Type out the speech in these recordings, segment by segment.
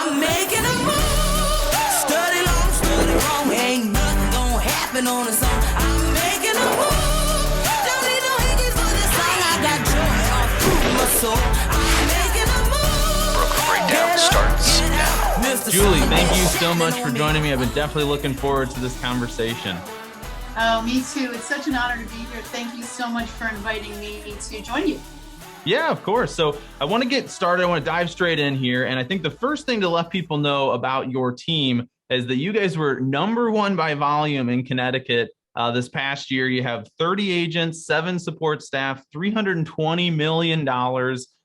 I'm making a move. Study long, study wrong. Ain't nothing gonna happen on its own. I'm making a move. Don't need no Higgins for this song. I got joy all through my soul. I'm making a move. Brooke Breakdown starts now. Julie, thank you so much for joining me. I've been definitely looking forward to this conversation. Oh, me too. It's such an honor to be here. Thank you so much for inviting me to join you. Yeah, of course. So I want to get started. I want to dive straight in here. And I think the first thing to let people know about your team is that you guys were #1 by volume in Connecticut this past year. You have 30 agents, 7 support staff, $320 million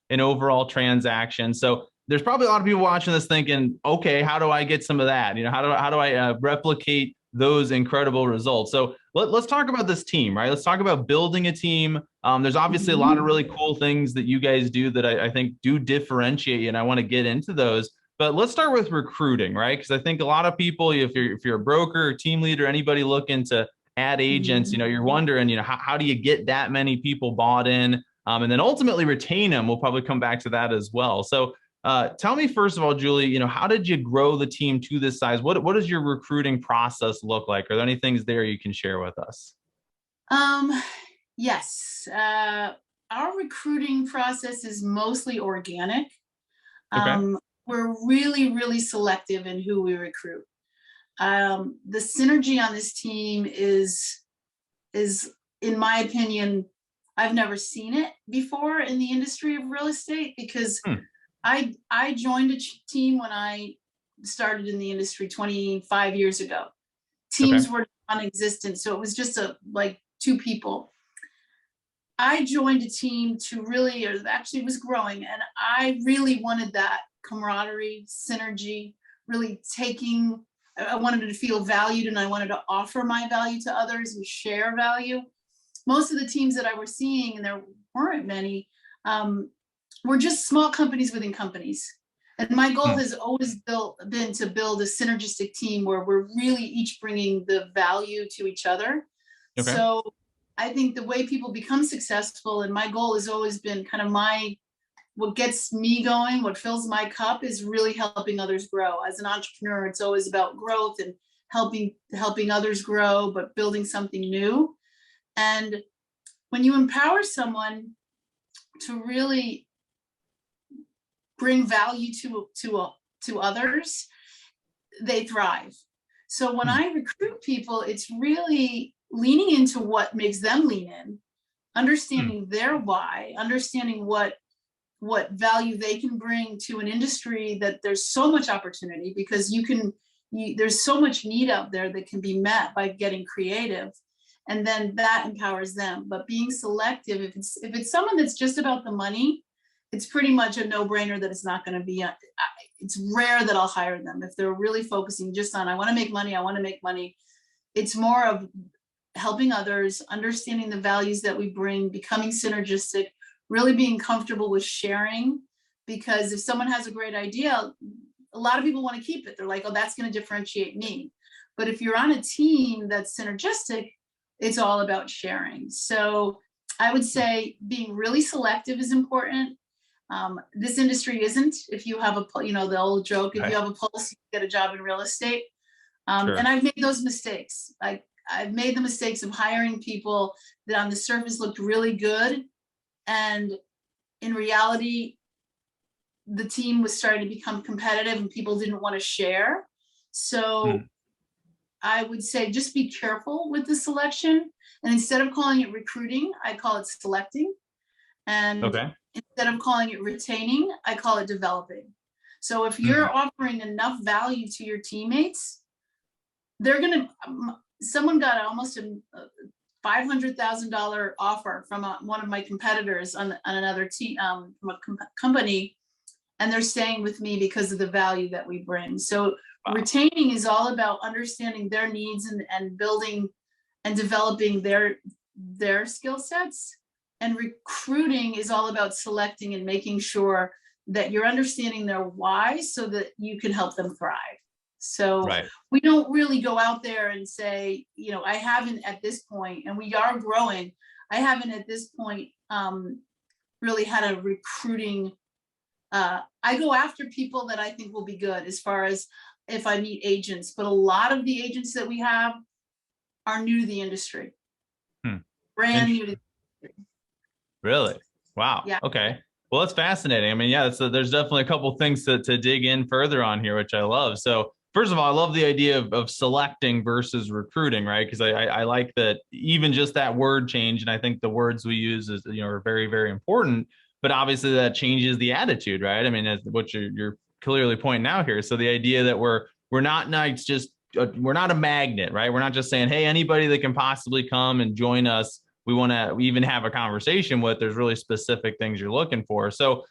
in overall transactions. So there's probably a lot of people watching this thinking, okay, how do I get some of that? How do I replicate those incredible results? So let's talk about this team, right? Let's talk about building a team. There's obviously a lot of really cool things that you guys do that I think do differentiate you, and I want to get into those. But let's start with recruiting, right? Because I think a lot of people, if you're a broker or team leader, anybody looking to add agents, you're wondering, how do you get that many people bought in, and then ultimately retain them? We'll probably come back to that as well. So tell me, first of all, Julie, how did you grow the team to this size? What does your recruiting process look like? Are there any things there you can share with us? Yes. Our recruiting process is mostly organic. Okay. We're really, really selective in who we recruit. The synergy on this team is, in my opinion, I've never seen it before in the industry of real estate, because I joined a team when I started in the industry 25 years ago. Teams were non-existent, so it was just like 2 people. I joined a team to really, or actually was growing, and I really wanted that camaraderie, synergy, really I wanted to feel valued, and I wanted to offer my value to others and share value. Most of the teams that I was seeing, and there weren't many, were just small companies within companies. And my goal has always been to build a synergistic team where we're really each bringing the value to each other. Okay. So I think the way people become successful, and my goal has always been kind of what gets me going, what fills my cup, is really helping others grow. As an entrepreneur, it's always about growth and helping others grow, but building something new. And when you empower someone to really bring value to others, they thrive. So when I recruit people, it's really leaning into what makes them lean in, understanding their why, understanding what value they can bring to an industry that there's so much opportunity, because there's so much need out there that can be met by getting creative, and then that empowers them. But being selective, if it's someone that's just about the money, it's pretty much a no-brainer that it's not going to be. It's rare that I'll hire them if they're really focusing just on, I want to make money. It's more of helping others, understanding the values that we bring, becoming synergistic, really being comfortable with sharing. Because if someone has a great idea, a lot of people want to keep it. They're like, oh, that's going to differentiate me. But if you're on a team that's synergistic, it's all about sharing. So I would say being really selective is important. This industry isn't. If you have the old joke, if you have a pulse, you get a job in real estate. And I've made those mistakes. I've made the mistakes of hiring people that on the surface looked really good, and in reality, the team was starting to become competitive and people didn't want to share. So I would say just be careful with the selection. And instead of calling it recruiting, I call it selecting. And instead of calling it retaining, I call it developing. So if you're offering enough value to your teammates, someone got almost a $500,000 offer from one of my competitors on another team, from a company, and they're staying with me because of the value that we bring. So retaining is all about understanding their needs and building and developing their skill sets. And recruiting is all about selecting and making sure that you're understanding their why so that you can help them thrive. So we don't really go out there and say, I haven't at this point, and we are growing, I haven't at this point really had a recruiting I go after people that I think will be good as far as if I meet agents, but a lot of the agents that we have are new to the industry. Brand new to the industry. Really? Wow. Yeah. Okay. Well, that's fascinating. I mean, yeah, there's definitely a couple things to dig in further on here, which I love. So first of all, I love the idea of selecting versus recruiting, right? Because I like that even just that word change. And I think the words we use is, are very, very important, but obviously that changes the attitude, right? I mean, that's what you're clearly pointing out here. So the idea that we're not nice, just we're not a magnet, right? We're not just saying, hey, anybody that can possibly come and join us, we want to even have a conversation with. There's really specific things you're looking for. So,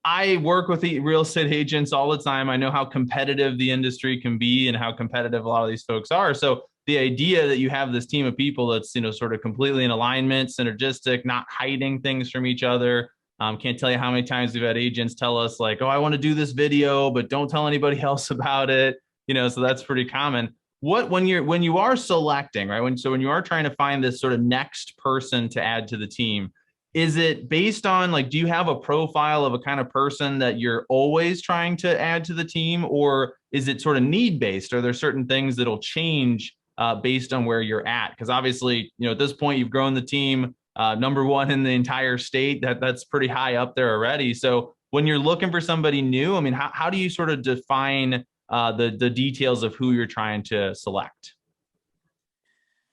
I work with the real estate agents all the time. I know how competitive the industry can be and how competitive a lot of these folks are. So the idea that you have this team of people that's, sort of completely in alignment, synergistic, not hiding things from each other. Can't tell you how many times we've had agents tell us like, oh, I want to do this video, but don't tell anybody else about it. So that's pretty common. When you are selecting, right? When you are trying to find this sort of next person to add to the team, is it based on like, do you have a profile of a kind of person that you're always trying to add to the team, or is it sort of need based? Are there certain things that'll change based on where you're at? Because obviously, at this point you've grown the team number one in the entire state. That's pretty high up there already. So when you're looking for somebody new, I mean, how do you sort of define the details of who you're trying to select?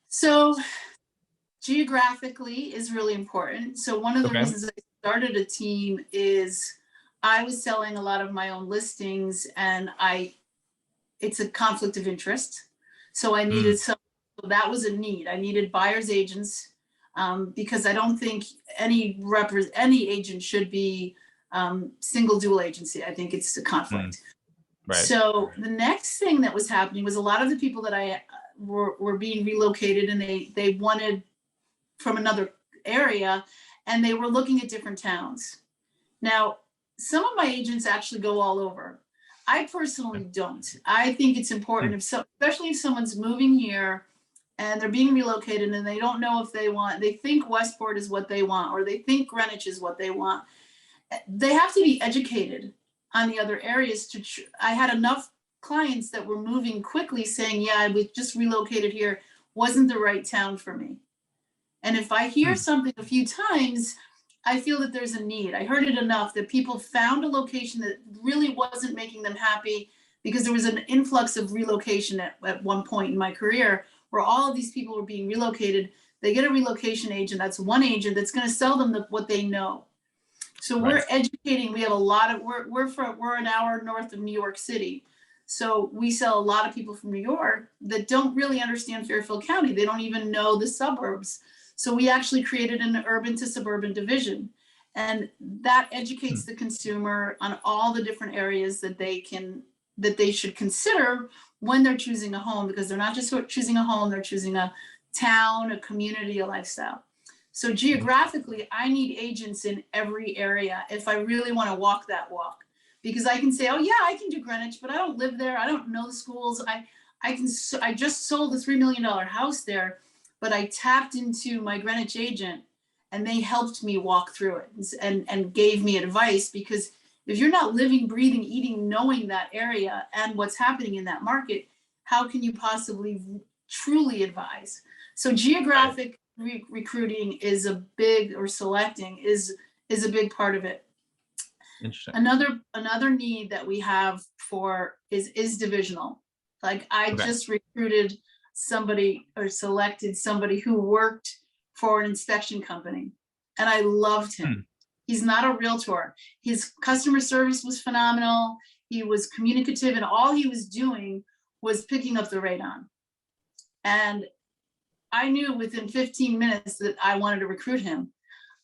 So geographically is really important. So one of the reasons I started a team is I was selling a lot of my own listings, and it's a conflict of interest. So I needed so that was a need. I needed buyer's agents because I don't think any agent should be single dual agency. I think it's a conflict. Right. So the next thing that was happening was a lot of the people that I were being relocated, and they wanted from another area, and they were looking at different towns. Now, some of my agents actually go all over. I personally don't. I think it's important, especially if someone's moving here and they're being relocated and they don't know if they think Westport is what they want, or they think Greenwich is what they want. They have to be educated on the other areas. I had enough clients that were moving quickly saying, yeah, we just relocated here, wasn't the right town for me. And if I hear something a few times, I feel that there's a need. I heard it enough that people found a location that really wasn't making them happy, because there was an influx of relocation at one point in my career where all of these people were being relocated. They get a relocation agent. That's one agent that's going to sell them what they know. So we're educating. We have a lot of, we're an hour north of New York City. So we sell a lot of people from New York that don't really understand Fairfield County. They don't even know the suburbs. So we actually created an urban to suburban division, and that educates the consumer on all the different areas that they should consider when they're choosing a home, because they're not just choosing a home, they're choosing a town, a community, a lifestyle. So geographically, I need agents in every area if I really want to walk that walk, because I can say, oh yeah, I can do Greenwich, but I don't live there. I don't know the schools. I just sold a $3 million house there, but I tapped into my Greenwich agent and they helped me walk through it and gave me advice, because if you're not living, breathing, eating, knowing that area and what's happening in that market, how can you possibly truly advise? So geographic recruiting is a big, or selecting is a big part of it. Interesting. Another need that we have is divisional. Like I just recruited somebody, or selected somebody who worked for an inspection company, and I loved him. He's not a realtor. His customer service was phenomenal. He was communicative, and all he was doing was picking up the radon. And I knew within 15 minutes that I wanted to recruit him.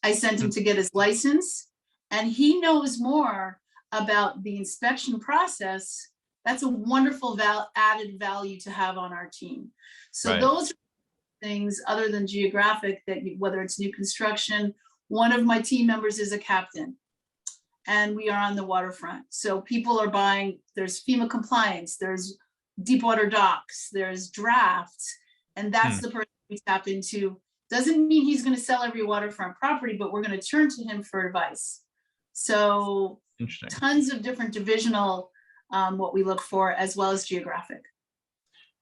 I sent him to get his license, and he knows more about the inspection process. That's a wonderful added value to have on our team. So those are things other than geographic, that whether it's new construction, one of my team members is a captain, and we are on the waterfront. So people are buying, there's FEMA compliance, there's deep water docks, there's drafts, and that's the person we tap into. Doesn't mean he's going to sell every waterfront property, but we're going to turn to him for advice. So Interesting. tons of different divisional, what we look for, as well as geographic.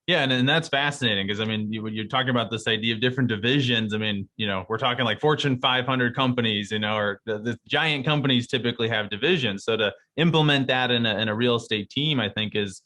Yeah, and that's fascinating because I mean, when you're talking about this idea of different divisions, I mean, we're talking like Fortune 500 companies, or the giant companies typically have divisions. So to implement that in a real estate team, I think is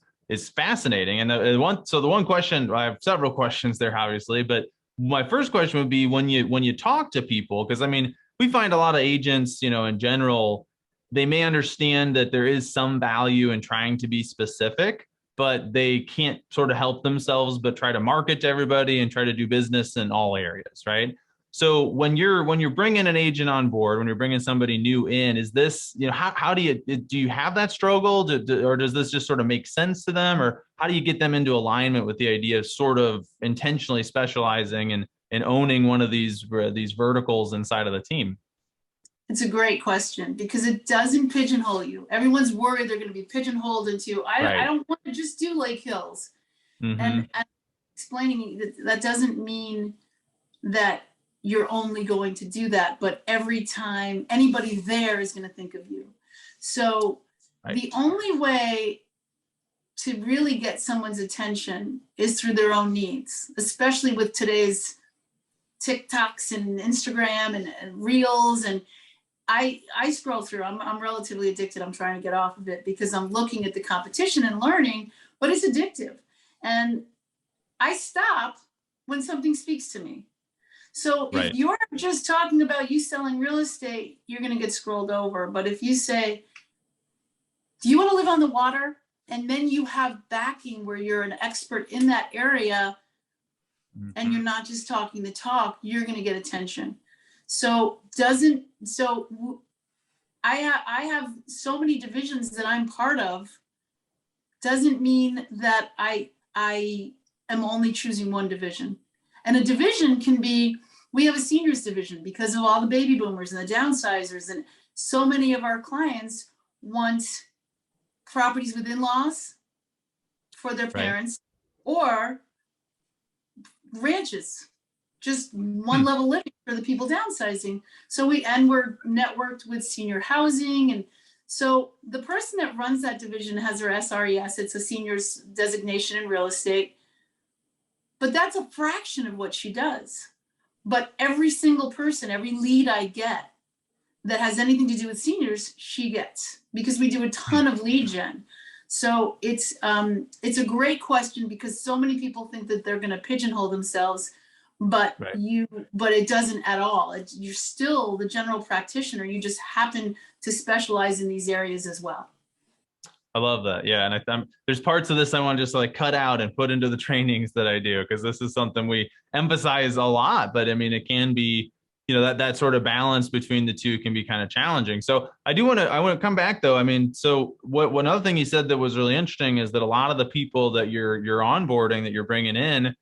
fascinating. And the one question, I have several questions there, obviously, but my first question would be when you talk to people, because I mean, we find a lot of agents, in general, they may understand that there is some value in trying to be specific, but they can't sort of help themselves but try to market to everybody and try to do business in all areas, right? So when you're bringing an agent on board, when you're bringing somebody new in, is this, how do you have that struggle, or does this just sort of make sense to them, or how do you get them into alignment with the idea of sort of intentionally specializing and owning one of these verticals inside of the team? It's a great question because it doesn't pigeonhole you. Everyone's worried they're going to be pigeonholed into, I don't want to just do Lake Hills. Mm-hmm. And explaining that doesn't mean that you're only going to do that, but every time anybody there is going to think of you. So the only way to really get someone's attention is through their own needs, especially with today's TikToks and Instagram and Reels. And I scroll through. I'm relatively addicted. I'm trying to get off of it because I'm looking at the competition and learning, but it's addictive. And I stop when something speaks to me. So if you're just talking about you selling real estate, you're going to get scrolled over. But if you say, do you want to live on the water? And then you have backing where you're an expert in that area, and you're not just talking the talk, you're going to get attention. I have so many divisions that I'm part of, doesn't mean that I am only choosing one division. And a division can be, we have a seniors division because of all the baby boomers and the downsizers, and so many of our clients want properties with in-laws for their parents, or ranches, just one level living for the people downsizing. So we're networked with senior housing. And so the person that runs that division has their SRES. It's a senior's designation in real estate, but that's a fraction of what she does. But every single person, every lead I get that has anything to do with seniors, she gets, because we do a ton of lead gen. So it's a great question because so many people think that they're going to pigeonhole themselves, but it doesn't at all. You're still the general practitioner. You just happen to specialize in these areas as well. I love that. Yeah. And there's parts of this I want to just like cut out and put into the trainings that I do, because this is something we emphasize a lot, but I mean, it can be, that sort of balance between the two can be kind of challenging. So I want to come back though. I mean, so one other thing you said that was really interesting is that a lot of the people that you're onboarding, that you're bringing in,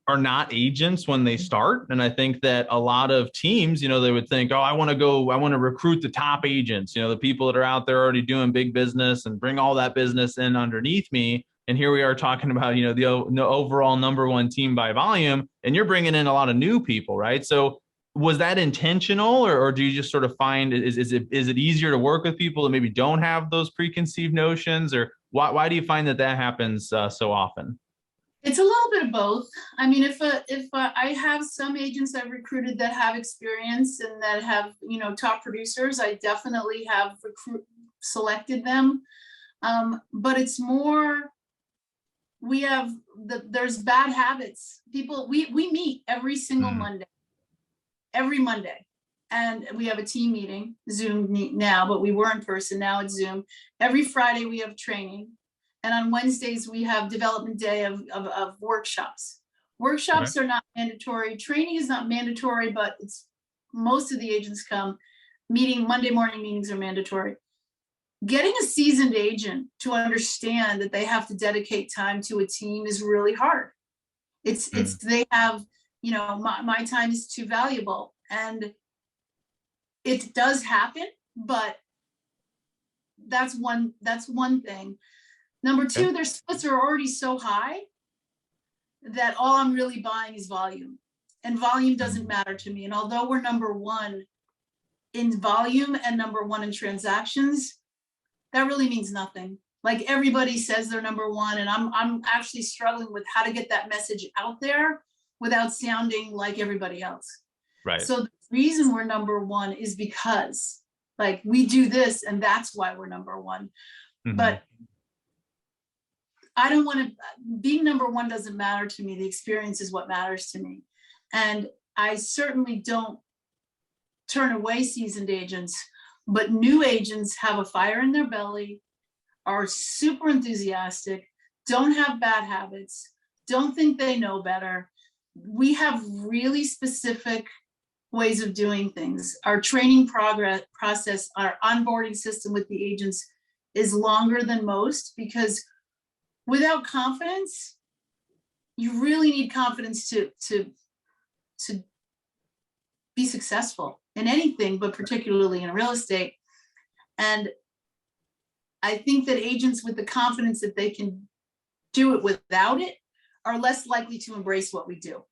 are not agents when they start. And I think that a lot of teams, they would think, oh, I want to recruit the top agents, the people that are out there already doing big business and bring all that business in underneath me. And here we are talking about, the overall number one team by volume, and you're bringing in a lot of new people, right? So was that intentional, or do you just sort of find, is it easier to work with people that maybe don't have those preconceived notions, or why do you find that happens so often? It's a little bit of both. I mean, if I have some agents I've recruited that have experience and that have, top producers, I definitely have selected them. But it's more, there's bad habits. People, we meet every single Monday, every Monday. And we have a team meeting, Zoom now, but we were in person, now it's Zoom. Every Friday we have training. And on Wednesdays, we have development day of workshops. Workshops are not mandatory. Training is not mandatory, but most of the agents come. Monday morning meetings are mandatory. Getting a seasoned agent to understand that they have to dedicate time to a team is really hard. They have, my time is too valuable. And it does happen, but that's one thing. Number two, their splits are already so high that all I'm really buying is volume, and volume doesn't matter to me. And although we're number one in volume and number one in transactions, that really means nothing. Like everybody says they're number one, and I'm actually struggling with how to get that message out there without sounding like everybody else. Right. So the reason we're number one is because like we do this, and that's why we're number one. Mm-hmm. But I don't want to, being number one doesn't matter to me. The experience is what matters to me. And I certainly don't turn away seasoned agents, but new agents have a fire in their belly, are super enthusiastic, don't have bad habits, don't think they know better. We have really specific ways of doing things. Our training process, our onboarding system with the agents is longer than most, because without confidence, you really need confidence to be successful in anything, but particularly in real estate. And I think that agents with the confidence that they can do it without it are less likely to embrace what we do,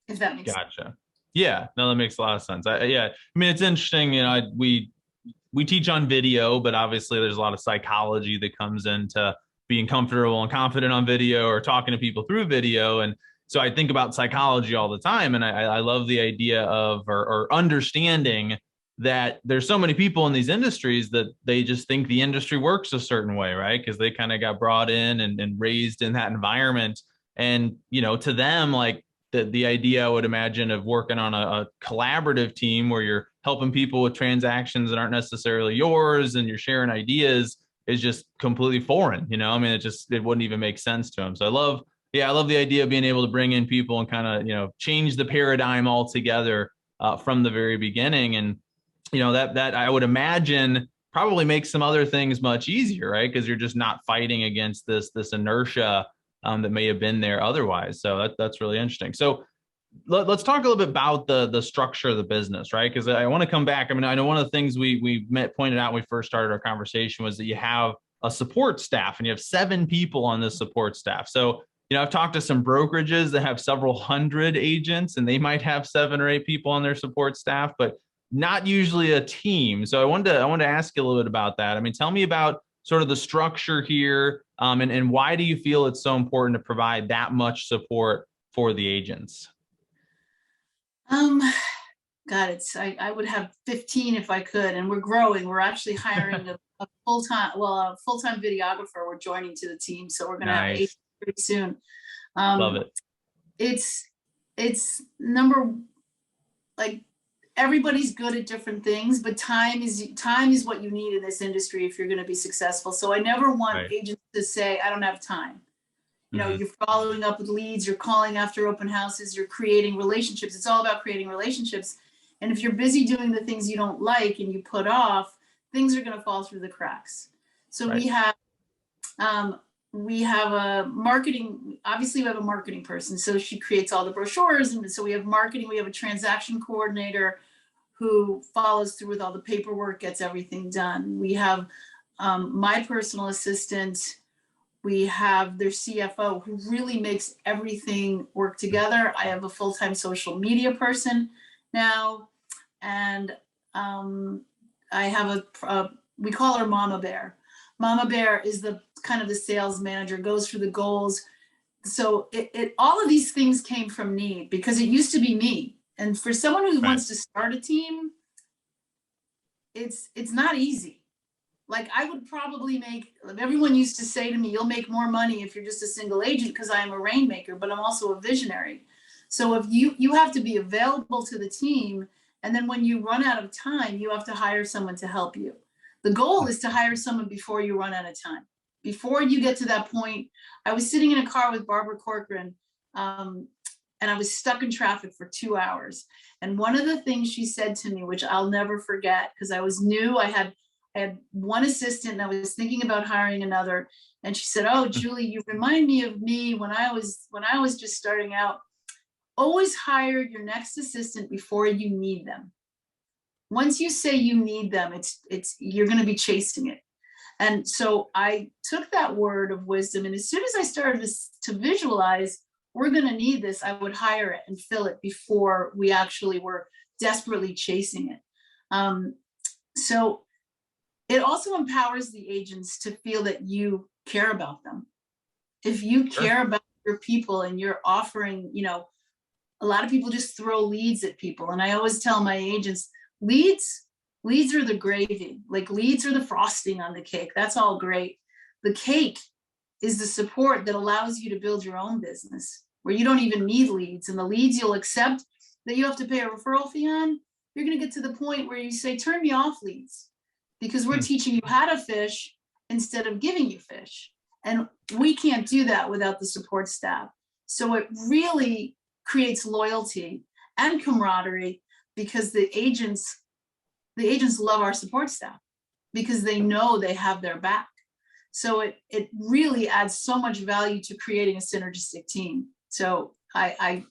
if that makes sense. Gotcha. Yeah, no, that makes a lot of sense. I mean, it's interesting, we teach on video, but obviously there's a lot of psychology that comes into being comfortable and confident on video or talking to people through video. And so I think about psychology all the time. And I love the idea of, or understanding that there's so many people in these industries that they just think the industry works a certain way, right? Because they kind of got brought in and raised in that environment. And, to them, like the idea I would imagine of working on a collaborative team where you're helping people with transactions that aren't necessarily yours and you're sharing ideas is just completely foreign. I mean, it wouldn't even make sense to them. So I love the idea of being able to bring in people and kind of, change the paradigm altogether from the very beginning. And, that I would imagine probably makes some other things much easier, right? Because you're just not fighting against this inertia that may have been there otherwise. So that's really interesting. So let's talk a little bit about the structure of the business, right? Because I want to come back. I mean, I know one of the things we pointed out when we first started our conversation was that you have a support staff and you have 7 people on this support staff. So, I've talked to some brokerages that have several hundred agents and they might have 7 or 8 people on their support staff, but not usually a team. So I wanted to ask you a little bit about that. I mean, tell me about sort of the structure here, and why do you feel it's so important to provide that much support for the agents? God, I would have 15 if I could, and we're growing. We're actually hiring a full-time videographer. We're joining to the team, so we're going to have 8 pretty soon. Love it. It's like everybody's good at different things, but time is what you need in this industry if you're going to be successful. So I never want agents to say, I don't have time. You're following up with leads, you're calling after open houses, you're creating relationships. It's all about creating relationships. And if you're busy doing the things you don't like and you put off, things are going to fall through the cracks. So we have a marketing, obviously we have a marketing person. So she creates all the brochures. And so we have marketing, we have a transaction coordinator who follows through with all the paperwork, gets everything done. We have my personal assistant. We have their CFO who really makes everything work together. I have a full-time social media person now. And I have we call her Mama Bear. Mama Bear is the kind of the sales manager, goes for the goals. So all of these things came from need because it used to be me. And for someone who wants to start a team, it's not easy. Like I would probably everyone used to say to me, you'll make more money if you're just a single agent because I am a rainmaker, but I'm also a visionary. So if you have to be available to the team, and then when you run out of time, you have to hire someone to help you. The goal is to hire someone before you run out of time. Before you get to that point, I was sitting in a car with Barbara Corcoran, and I was stuck in traffic for 2 hours. And one of the things she said to me, which I'll never forget, because I was new, I had one assistant and I was thinking about hiring another. And she said, "Oh, Julie, you remind me of me when I was just starting out. Always hire your next assistant before you need them. Once you say you need them, you're going to be chasing it." And so I took that word of wisdom. And as soon as I started to visualize, we're going to need this, I would hire it and fill it before we actually were desperately chasing it. So it also empowers the agents to feel that you care about them. If you care about your people and you're offering, a lot of people just throw leads at people. And I always tell my agents, leads are the gravy, like leads are the frosting on the cake. That's all great. The cake is the support that allows you to build your own business where you don't even need leads. And the leads you'll accept that you have to pay a referral fee on, you're going to get to the point where you say, turn me off leads, because we're teaching you how to fish instead of giving you fish. And we can't do that without the support staff. So it really creates loyalty and camaraderie, because the agents love our support staff because they know they have their back. So it really adds so much value to creating a synergistic team. So I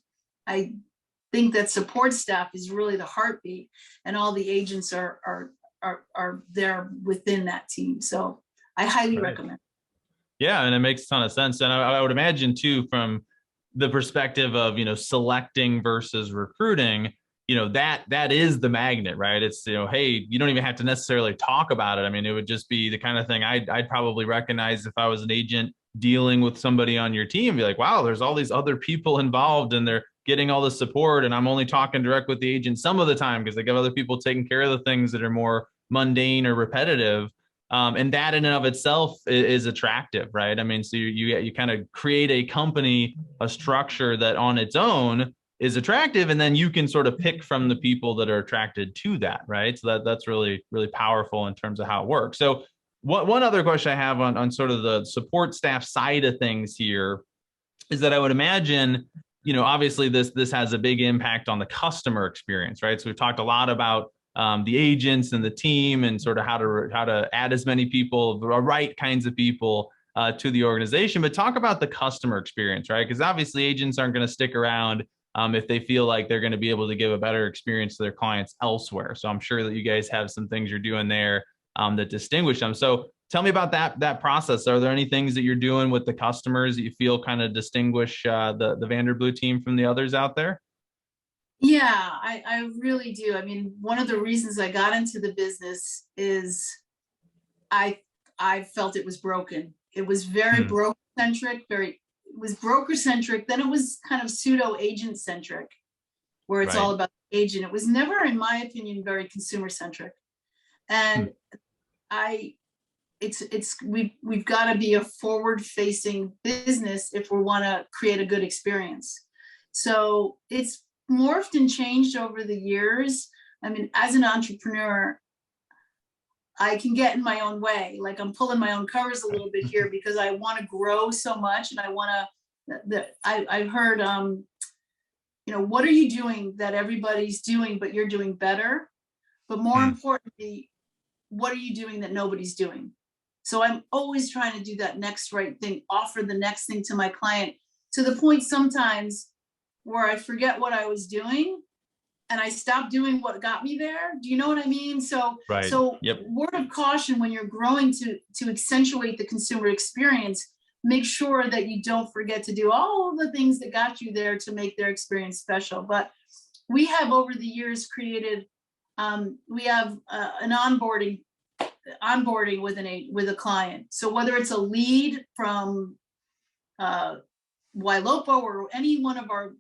think that support staff is really the heartbeat, and all the agents are there within that team. So I highly recommend. Yeah, and it makes a ton of sense. And I would imagine too, from the perspective of, selecting versus recruiting, that is the magnet, right? It's, hey, you don't even have to necessarily talk about it. I mean, it would just be the kind of thing I'd probably recognize if I was an agent dealing with somebody on your team, be like, wow, there's all these other people involved and they're getting all the support. And I'm only talking direct with the agent some of the time because they got other people taking care of the things that are more mundane or repetitive. And that in and of itself is attractive, right? I mean, so you kind of create a company, a structure that on its own is attractive, and then you can sort of pick from the people that are attracted to that, right? So that's really, really powerful in terms of how it works. So one other question I have on sort of the support staff side of things here is that I would imagine, obviously this has a big impact on the customer experience, right? So we've talked a lot about the agents and the team and sort of how to add as many people, the right kinds of people to the organization, but talk about the customer experience, right? Because obviously agents aren't going to stick around if they feel like they're going to be able to give a better experience to their clients elsewhere. So I'm sure that you guys have some things you're doing there that distinguish them. So tell me about that process. Are there any things that you're doing with the customers that you feel kind of distinguish the Vanderblue team from the others out there? Yeah, I really do. I mean, one of the reasons I got into the business is I felt it was broken. It was very broker centric, it was broker centric. Then it was kind of pseudo agent centric, where it's all about the agent. It was never, in my opinion, very consumer centric. And we've got to be a forward facing business if we want to create a good experience. So it's morphed and changed over the years. I mean, as an entrepreneur, I can get in my own way. Like I'm pulling my own covers a little bit here because I want to grow so much, and I want to. I've heard, what are you doing that everybody's doing, but you're doing better? But more importantly, what are you doing that nobody's doing? So I'm always trying to do that next right thing, offer the next thing to my client, to the point sometimes where I forget what I was doing and I stop doing what got me there. Do you know what I mean? So, word of caution when you're growing to accentuate the consumer experience, make sure that you don't forget to do all the things that got you there to make their experience special. But we have over the years created, we have an onboarding with a client. So whether it's a lead from Ylopo or any one of our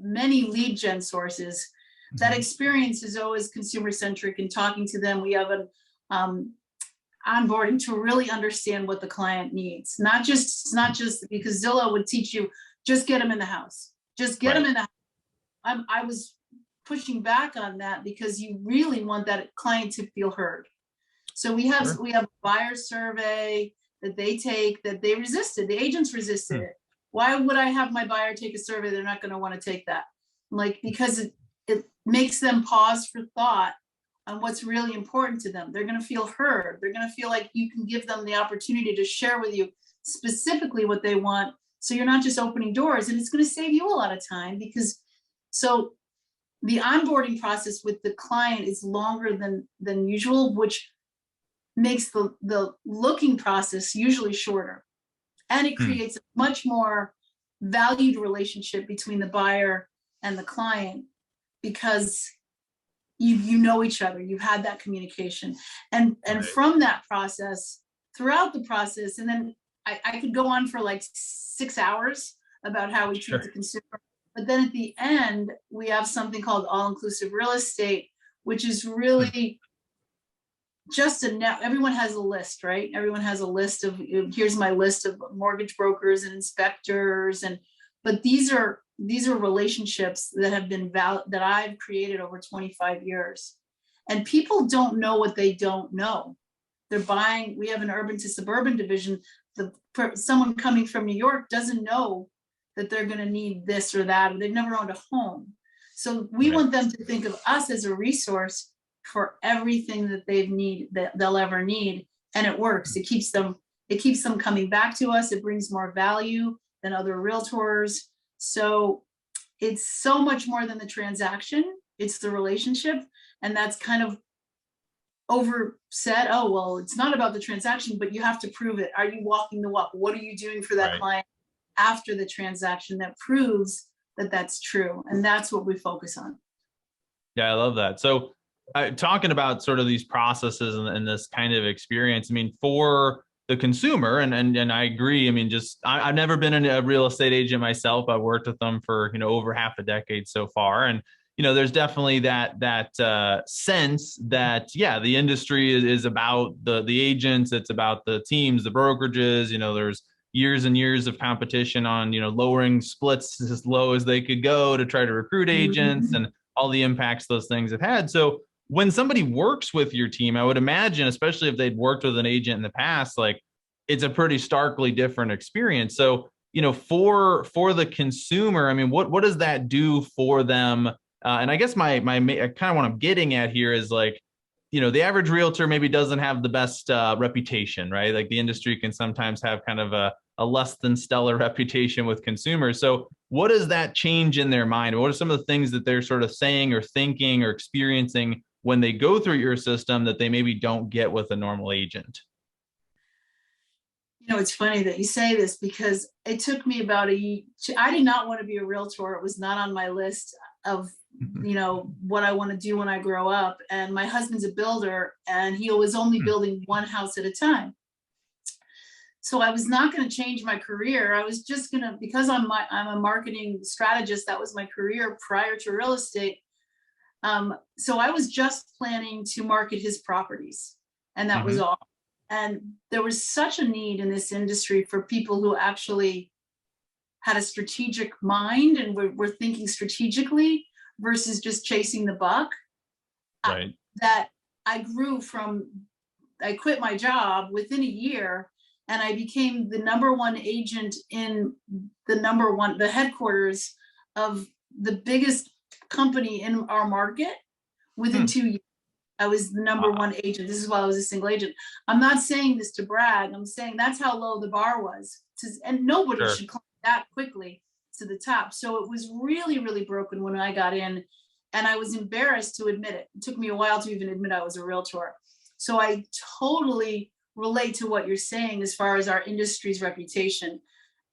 many lead gen sources, that experience is always consumer centric and talking to them. We have an onboarding to really understand what the client needs. Not just because Zillow would teach you, just get them in the house. Just get them in the house. I was pushing back on that because you really want that client to feel heard. So we have a buyer survey that they take that they resisted. The agents resisted it. Why would I have my buyer take a survey? They're not going to want to take that. Because it makes them pause for thought on what's really important to them. They're going to feel heard. They're going to feel like you can give them the opportunity to share with you specifically what they want. So you're not just opening doors, and it's going to save you a lot of time so the onboarding process with the client is longer than usual, which makes the looking process usually shorter. And it creates a much more valued relationship between the buyer and the client, because you know each other, you've had that communication, and from that process, throughout the process, and then I could go on for like 6 hours about how we treat the consumer. But then at the end, we have something called all-inclusive real estate, which is really just everyone has a list, right? Everyone has a list of, here's my list of mortgage brokers and inspectors, but these are relationships that have been that I've created over 25 years. And people don't know what they don't know. They're buying, we have an urban to suburban division. Someone coming from New York doesn't know that they're going to need this or that, or they've never owned a home. So we want them to think of us as a resource for everything that they'll ever need. And it works. It keeps them coming back to us. It brings more value than other realtors. So it's so much more than the transaction. It's the relationship. And that's kind of oversaid. Oh, well, it's not about the transaction, but you have to prove it. Are you walking the walk? What are you doing for that client after the transaction that proves that that's true? And that's what we focus on. Yeah, I love that. So talking about sort of these processes and this kind of experience, I mean, for the consumer, and I agree. I mean, I've never been a real estate agent myself. I've worked with them for, over half a decade so far. And, there's definitely that sense that, the industry is about the agents. It's about the teams, the brokerages, there's years and years of competition on, lowering splits as low as they could go to try to recruit agents and all the impacts those things have had. So when somebody works with your team, I would imagine, especially if they'd worked with an agent in the past, like it's a pretty starkly different experience. So, for the consumer, I mean, what does that do for them? And I guess my kind of what I'm getting at here is like, the average realtor maybe doesn't have the best reputation, right? Like the industry can sometimes have kind of a less than stellar reputation with consumers. So what does that change in their mind? What are some of the things that they're sort of saying or thinking or experiencing when they go through your system that they maybe don't get with a normal agent? It's funny that you say this because it took me about I did not want to be a realtor. It was not on my list of, what I want to do when I grow up. And my husband's a builder and he was only building one house at a time. So I was not going to change my career. I was just going to, because I'm a marketing strategist, that was my career prior to real estate. So I was just planning to market his properties, and that was all. And there was such a need in this industry for people who actually had a strategic mind and were thinking strategically versus just chasing the buck. Right. That I quit my job within a year, and I became the #1 agent in the headquarters of the biggest company in our market within 2 years. I was the #1 agent. This is while I was a single agent. I'm not saying this to brag. I'm saying that's how low the bar was. And nobody should climb that quickly to the top. So it was really, really broken when I got in, and I was embarrassed to admit it. It took me a while to even admit I was a realtor. So I totally relate to what you're saying as far as our industry's reputation.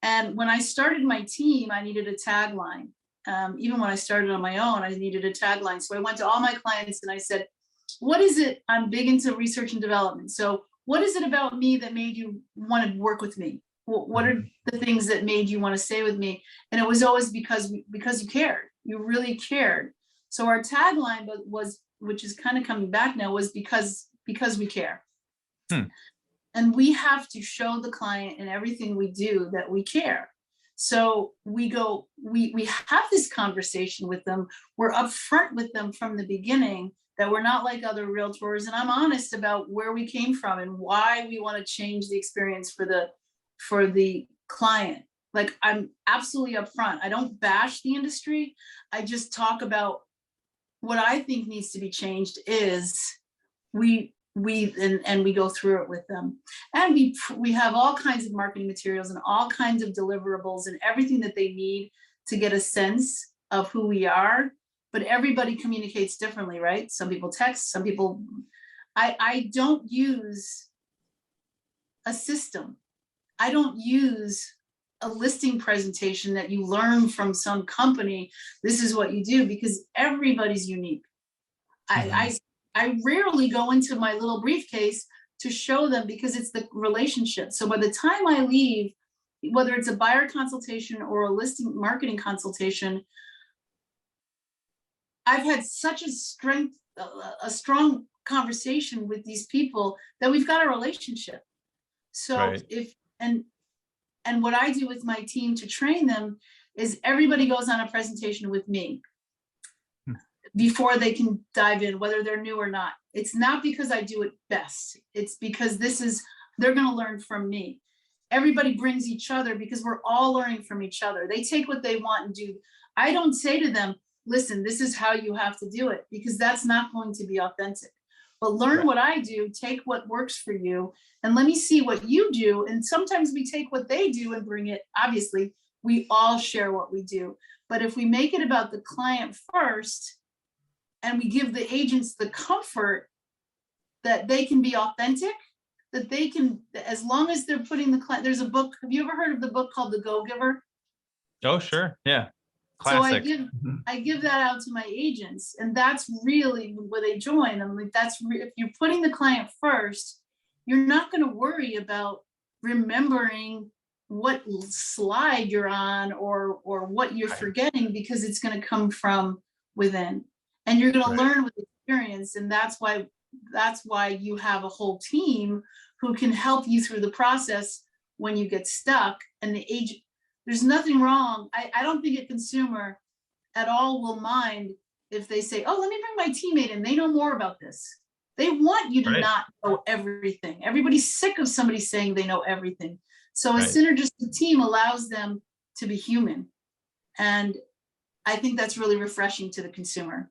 And when I started my team, I needed a tagline. Even when I started on my own, I needed a tagline. So I went to all my clients and I said, what is it? I'm big into research and development. So what is it about me that made you want to work with me? What are the things that made you want to stay with me? And it was always because you cared. You really cared. So our tagline was, which is kind of coming back now, was because we care. And we have to show the client in everything we do that we care. So we have this conversation with them. We're upfront with them from the beginning that we're not like other realtors. And I'm honest about where we came from and why we want to change the experience for the client. Like, I'm absolutely upfront. I don't bash the industry. I just talk about what I think needs to be changed is we go through it with them. And we have all kinds of marketing materials and all kinds of deliverables and everything that they need to get a sense of who we are. But everybody communicates differently, right? Some people text, some people, I don't use a system. I don't use a listing presentation that you learn from some company. This is what you do, because everybody's unique. I rarely go into my little briefcase to show them because it's the relationship. So by the time I leave, whether it's a buyer consultation or a listing marketing consultation, I've had such a strong conversation with these people that we've got a relationship. So Right. and what I do with my team to train them is everybody goes on a presentation with me before they can dive in, whether they're new or not. It's not because I do it best. It's because they're going to learn from me. Everybody brings each other because we're all learning from each other. They take what they want and do. I don't say to them, listen, this is how you have to do it, because that's not going to be authentic. But learn Right. what I do, take what works for you, and let me see what you do. And sometimes we take what they do and bring it. Obviously, we all share what we do. But if we make it about the client first, and we give the agents the comfort that they can be authentic, that they can, as long as they're putting the client, there's a book, have you ever heard of the book called The Go-Giver? Oh, sure. Yeah. So Classic. I give that out to my agents, and that's really where they join. I'm like, if you're putting the client first, you're not going to worry about remembering what slide you're on or what you're Right. forgetting, because it's going to come from within, and you're going to Right. learn with experience. And that's why you have a whole team who can help you through the process when you get stuck. And the agent, there's nothing wrong. I don't think a consumer at all will mind if they say, oh, let me bring my teammate in. They know more about this. They want you to Right. not know everything. Everybody's sick of somebody saying they know everything. So a Right. synergistic team allows them to be human. And I think that's really refreshing to the consumer.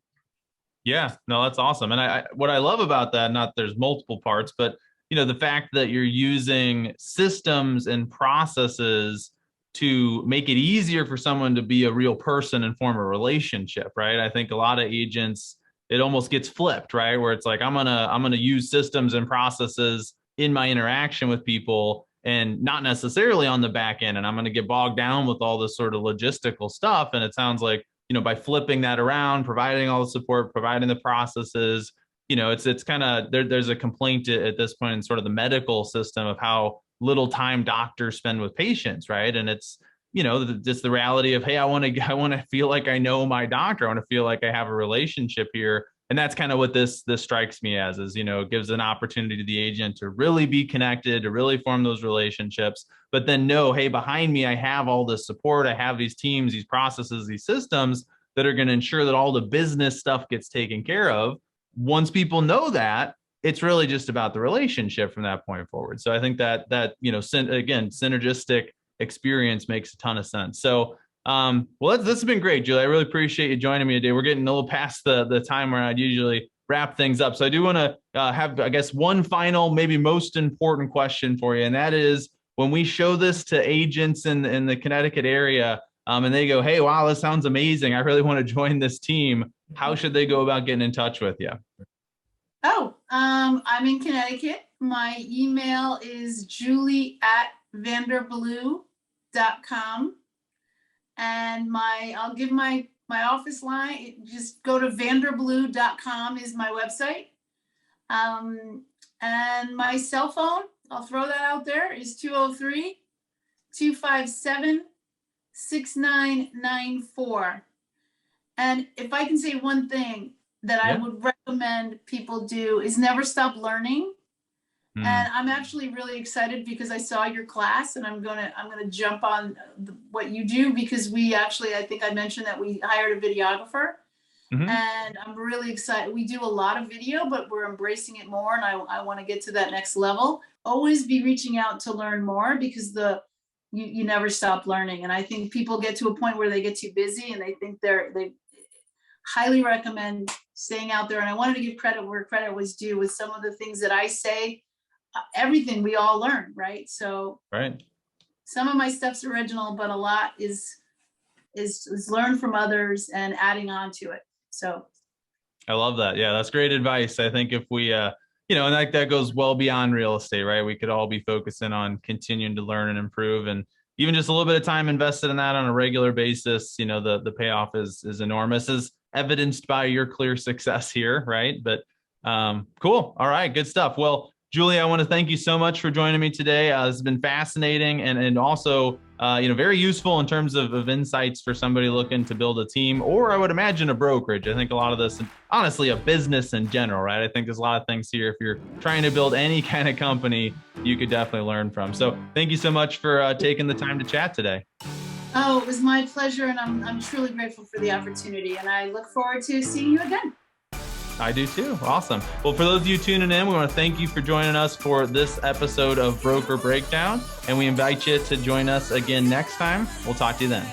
Yeah, no, that's awesome. And what I love about that, not there's multiple parts, but the fact that you're using systems and processes to make it easier for someone to be a real person and form a relationship, right? I think a lot of agents, it almost gets flipped, right? Where it's like, I'm gonna use systems and processes in my interaction with people and not necessarily on the back end. And I'm gonna get bogged down with all this sort of logistical stuff. And it sounds like, by flipping that around, providing all the support, providing the processes, it's kind of there's a complaint at this point in sort of the medical system of how little time doctors spend with patients, right? And it's just the reality of, hey, I want to feel like I know my doctor. I want to feel like I have a relationship here. And that's kind of what this strikes me as, is, it gives an opportunity to the agent to really be connected, to really form those relationships, but then know, hey, behind me, I have all this support. I have these teams, these processes, these systems that are going to ensure that all the business stuff gets taken care of. Once people know that, it's really just about the relationship from that point forward. So I think that again, synergistic experience makes a ton of sense. So well, this has been great, Julie. I really appreciate you joining me today. We're getting a little past the time where I'd usually wrap things up. So I do want to have, I guess, one final, maybe most important question for you. And that is, when we show this to agents in the Connecticut area, and they go, hey, wow, this sounds amazing, I really want to join this team, how should they go about getting in touch with you? Oh, I'm in Connecticut. My email is julie@vanderblue.com. And I'll give my office line. Just go to vanderblue.com is my website. And my cell phone, I'll throw that out there, is 203-257-6994. And if I can say one thing that I would recommend people do is never stop learning. And I'm actually really excited because I saw your class, and I'm gonna jump on what you do, because I think I mentioned that we hired a videographer. And I'm really excited. We do a lot of video, but we're embracing it more, and I want to get to that next level. Always be reaching out to learn more, because you never stop learning. And I think people get to a point where they get too busy and they think they highly recommend staying out there. And I wanted to give credit where credit was due with some of the things that I say. Everything we all learn, right? So some of my stuff's original, but a lot is learned from others and adding on to it. So I love that. Yeah, that's great advice. I think if we and that goes well beyond real estate, right? We could all be focusing on continuing to learn and improve, and even just a little bit of time invested in that on a regular basis, the payoff is enormous. evidenced by your clear success here, right? But cool. All right, good stuff. Well, Julie, I want to thank you so much for joining me today. This has been fascinating and also very useful in terms of insights for somebody looking to build a team, or I would imagine a brokerage. I think a lot of this, and honestly, a business in general, right? I think there's a lot of things here. If you're trying to build any kind of company, you could definitely learn from. So thank you so much for taking the time to chat today. Oh, it was my pleasure, and I'm truly grateful for the opportunity, and I look forward to seeing you again. I do too. Awesome. Well, for those of you tuning in, we want to thank you for joining us for this episode of Broker Breakdown, and we invite you to join us again next time. We'll talk to you then.